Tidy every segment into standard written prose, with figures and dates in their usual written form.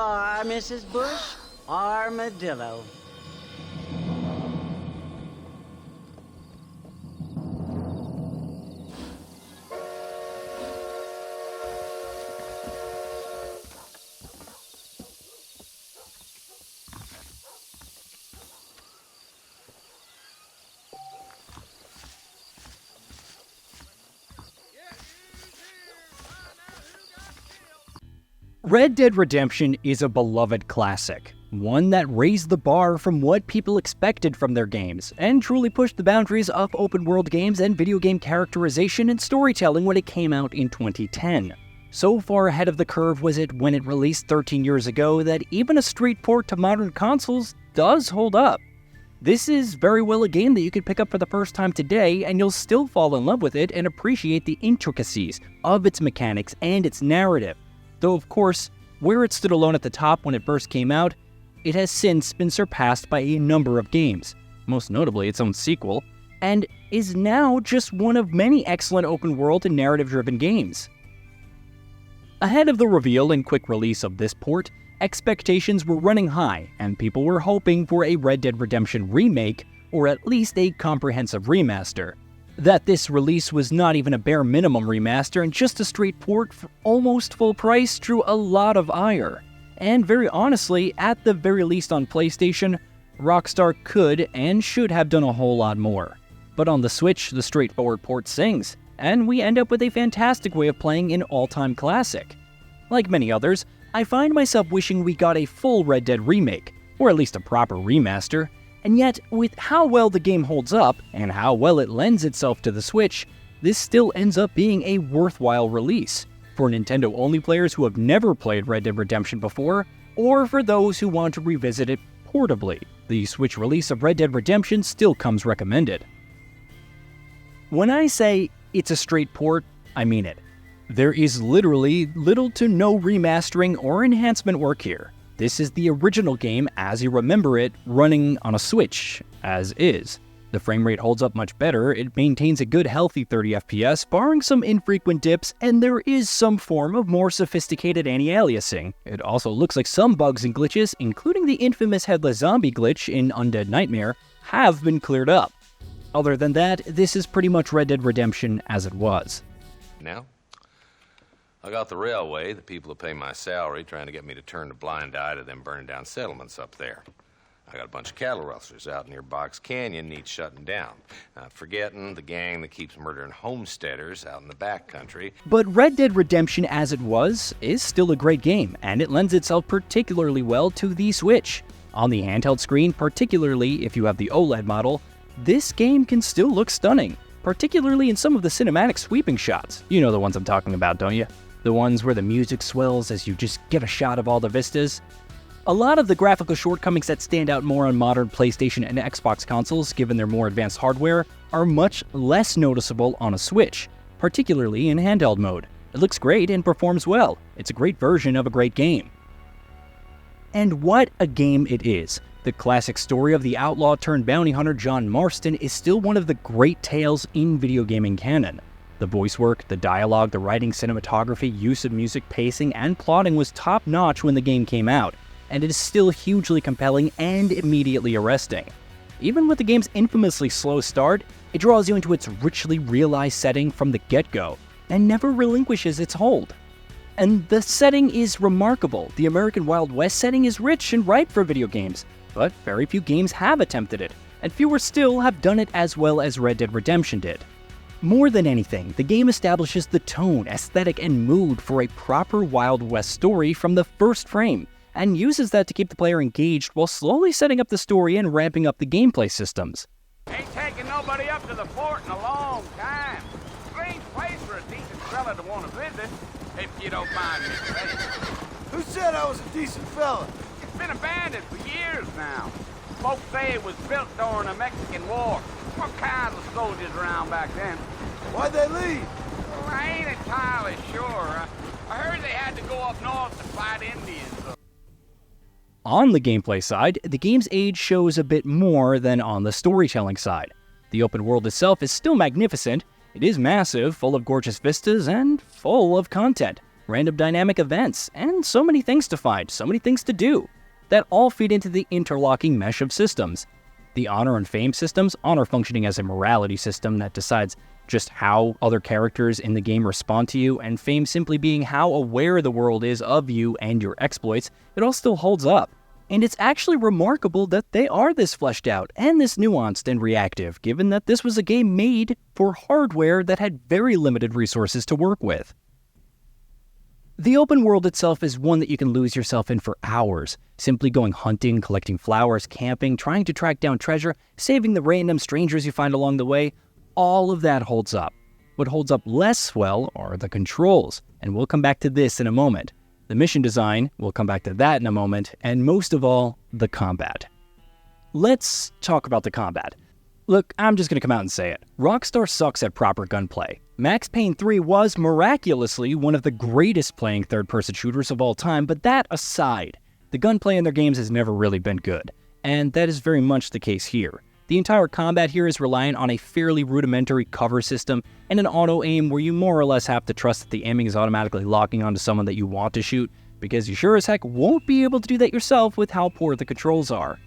are, Mrs. Bush. Armadillo. Red Dead Redemption is a beloved classic, one that raised the bar from what people expected from their games, and truly pushed the boundaries of open-world games and video game characterization and storytelling when it came out in 2010. So far ahead of the curve was it when it released 13 years ago that even a straight port to modern consoles does hold up. This is very well a game that you could pick up for the first time today, and you'll still fall in love with it and appreciate the intricacies of its mechanics and its narrative. Though, of course, where it stood alone at the top when it first came out, it has since been surpassed by a number of games, most notably its own sequel, and is now just one of many excellent open-world and narrative-driven games. Ahead of the reveal and quick release of this port, expectations were running high, and people were hoping for a Red Dead Redemption remake, or at least a comprehensive remaster. That this release was not even a bare minimum remaster and just a straight port for almost full price drew a lot of ire. And very honestly, at the very least on PlayStation, Rockstar could and should have done a whole lot more. But on the Switch, the straightforward port sings, and we end up with a fantastic way of playing an all-time classic. Like many others, I find myself wishing we got a full Red Dead remake, or at least a proper remaster. And yet, with how well the game holds up, and how well it lends itself to the Switch, this still ends up being a worthwhile release, for Nintendo-only players who have never played Red Dead Redemption before, or for those who want to revisit it portably. The Switch release of Red Dead Redemption still comes recommended. When I say it's a straight port, I mean it. There is literally little to no remastering or enhancement work here. This is the original game as you remember it, running on a Switch, as is. The frame rate holds up much better, it maintains a good healthy 30 FPS, barring some infrequent dips, and there is some form of more sophisticated anti-aliasing. It also looks like some bugs and glitches, including the infamous headless zombie glitch in Undead Nightmare, have been cleared up. Other than that, this is pretty much Red Dead Redemption as it was. Now, I got the railway, the people who pay my salary, trying to get me to turn a blind eye to them burning down settlements up there. I got a bunch of cattle rustlers out near Box Canyon needs shutting down. Not forgetting the gang that keeps murdering homesteaders out in the backcountry. But Red Dead Redemption as it was is still a great game, and it lends itself particularly well to the Switch. On the handheld screen, particularly if you have the OLED model, this game can still look stunning, particularly in some of the cinematic sweeping shots. You know the ones I'm talking about, don't you? The ones where the music swells as you just get a shot of all the vistas. A lot of the graphical shortcomings that stand out more on modern PlayStation and Xbox consoles, given their more advanced hardware, are much less noticeable on a Switch, particularly in handheld mode. It looks great and performs well. It's a great version of a great game. And what a game it is. The classic story of the outlaw turned bounty hunter John Marston is still one of the great tales in video gaming canon. The voice work, the dialogue, the writing, cinematography, use of music, pacing, and plotting was top-notch when the game came out, and it is still hugely compelling and immediately arresting. Even with the game's infamously slow start, it draws you into its richly realized setting from the get-go, and never relinquishes its hold. And the setting is remarkable. The American Wild West setting is rich and ripe for video games, but very few games have attempted it, and fewer still have done it as well as Red Dead Redemption did. More than anything, the game establishes the tone, aesthetic, and mood for a proper Wild West story from the first frame, and uses that to keep the player engaged while slowly setting up the story and ramping up the gameplay systems. Ain't taken nobody up to the fort in a long time. Strange place for a decent fella to want to visit, if you don't mind me saying. Who said I was a decent fella? It's been abandoned for years now. Folks say it was built during the Mexican War. What kind of soldiers around back then? Why'd they leave? Well, I ain't entirely sure. I heard they had to go up north to fight Indians. On the gameplay side, the game's age shows a bit more than on the storytelling side. The open world itself is still magnificent. It is massive, full of gorgeous vistas, and full of content. random dynamic events, and so many things to find, so many things to do, that all feed into the interlocking mesh of systems. The honor and fame systems, honor functioning as a morality system that decides just how other characters in the game respond to you, and fame simply being how aware the world is of you and your exploits, it all still holds up. And it's actually remarkable that they are this fleshed out and this nuanced and reactive, given that this was a game made for hardware that had very limited resources to work with. The open world itself is one that you can lose yourself in for hours, simply going hunting, collecting flowers, camping, trying to track down treasure, saving the random strangers you find along the way. All of that holds up. What holds up less well are the controls, and we'll come back to this in a moment. The mission design, we'll come back to that in a moment, and most of all, the combat. Let's talk about the combat. Look, I'm just gonna come out and say it. Rockstar sucks at proper gunplay. Max Payne 3 was miraculously one of the greatest playing third-person shooters of all time, but that aside, the gunplay in their games has never really been good, and that is very much the case here. The entire combat here is reliant on a fairly rudimentary cover system and an auto-aim where you more or less have to trust that the aiming is automatically locking onto someone that you want to shoot, because you sure as heck won't be able to do that yourself with how poor the controls are.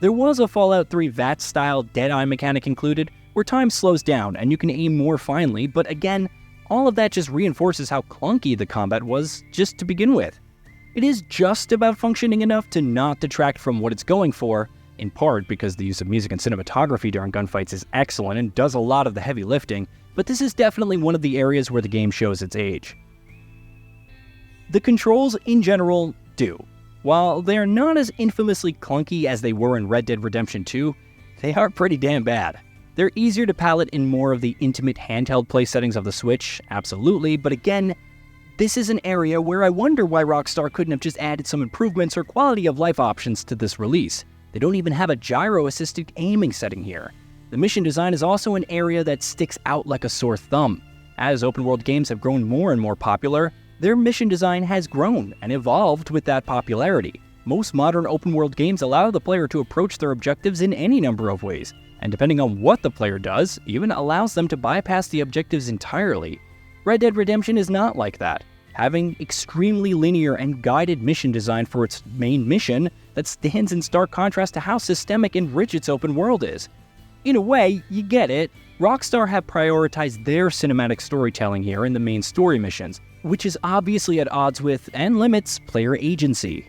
There was a Fallout 3 VAT-style dead-eye mechanic included, where time slows down and you can aim more finely, but again, all of that just reinforces how clunky the combat was just to begin with. It is just about functioning enough to not detract from what it's going for, in part because the use of music and cinematography during gunfights is excellent and does a lot of the heavy lifting, but this is definitely one of the areas where the game shows its age. The controls in general do. While they're not as infamously clunky as they were in Red Dead Redemption 2, they are pretty damn bad. They're easier to palette in more of the intimate handheld play settings of the Switch, absolutely, but again, this is an area where I wonder why Rockstar couldn't have just added some improvements or quality of life options to this release. They don't even have a gyro-assisted aiming setting here. The mission design is also an area that sticks out like a sore thumb. As open-world games have grown more and more popular, their mission design has grown and evolved with that popularity. Most modern open-world games allow the player to approach their objectives in any number of ways, and depending on what the player does, even allows them to bypass the objectives entirely. Red Dead Redemption is not like that, having extremely linear and guided mission design for its main mission that stands in stark contrast to how systemic and rich its open world is. In a way, you get it. Rockstar have prioritized their cinematic storytelling here in the main story missions, which is obviously at odds with and limits player agency.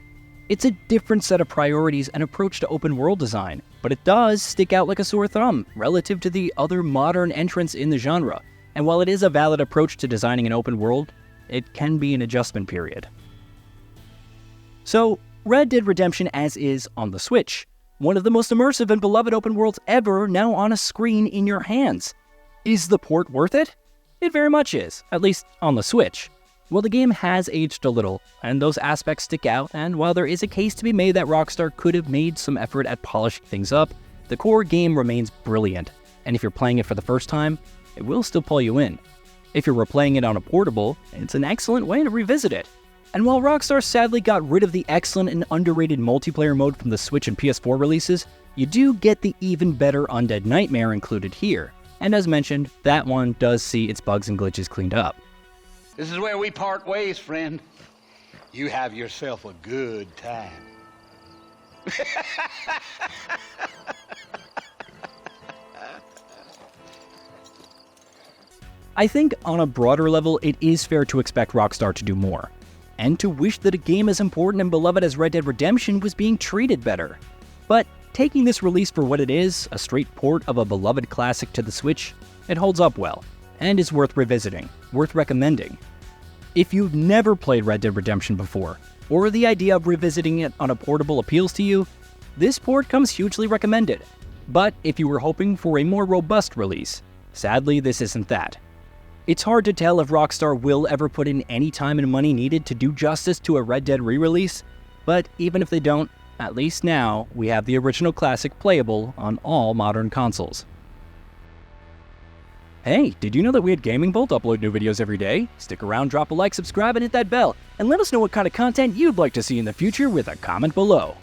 It's a different set of priorities and approach to open world design, but it does stick out like a sore thumb relative to the other modern entrants in the genre. And while it is a valid approach to designing an open world, it can be an adjustment period. So, Red Dead Redemption as is on the Switch, one of the most immersive and beloved open worlds ever, now on a screen in your hands. Is the port worth it? It very much is, at least on the Switch. Well, the game has aged a little, and those aspects stick out, and while there is a case to be made that Rockstar could have made some effort at polishing things up, the core game remains brilliant, and if you're playing it for the first time, it will still pull you in. If you're replaying it on a portable, it's an excellent way to revisit it. And while Rockstar sadly got rid of the excellent and underrated multiplayer mode from the Switch and PS4 releases, you do get the even better Undead Nightmare included here. And as mentioned, that one does see its bugs and glitches cleaned up. This is where we part ways, friend. You have yourself a good time. I think on a broader level, it is fair to expect Rockstar to do more, and to wish that a game as important and beloved as Red Dead Redemption was being treated better. But taking this release for what it is, a straight port of a beloved classic to the Switch, it holds up well, and is worth revisiting, worth recommending. If you've never played Red Dead Redemption before, or the idea of revisiting it on a portable appeals to you, this port comes hugely recommended. But if you were hoping for a more robust release, sadly this isn't that. It's hard to tell if Rockstar will ever put in any time and money needed to do justice to a Red Dead re-release, but even if they don't, at least now we have the original classic playable on all modern consoles. Hey, did you know that we at Gaming Bolt upload new videos every day? Stick around, drop a like, subscribe, and hit that bell, and let us know what kind of content you'd like to see in the future with a comment below.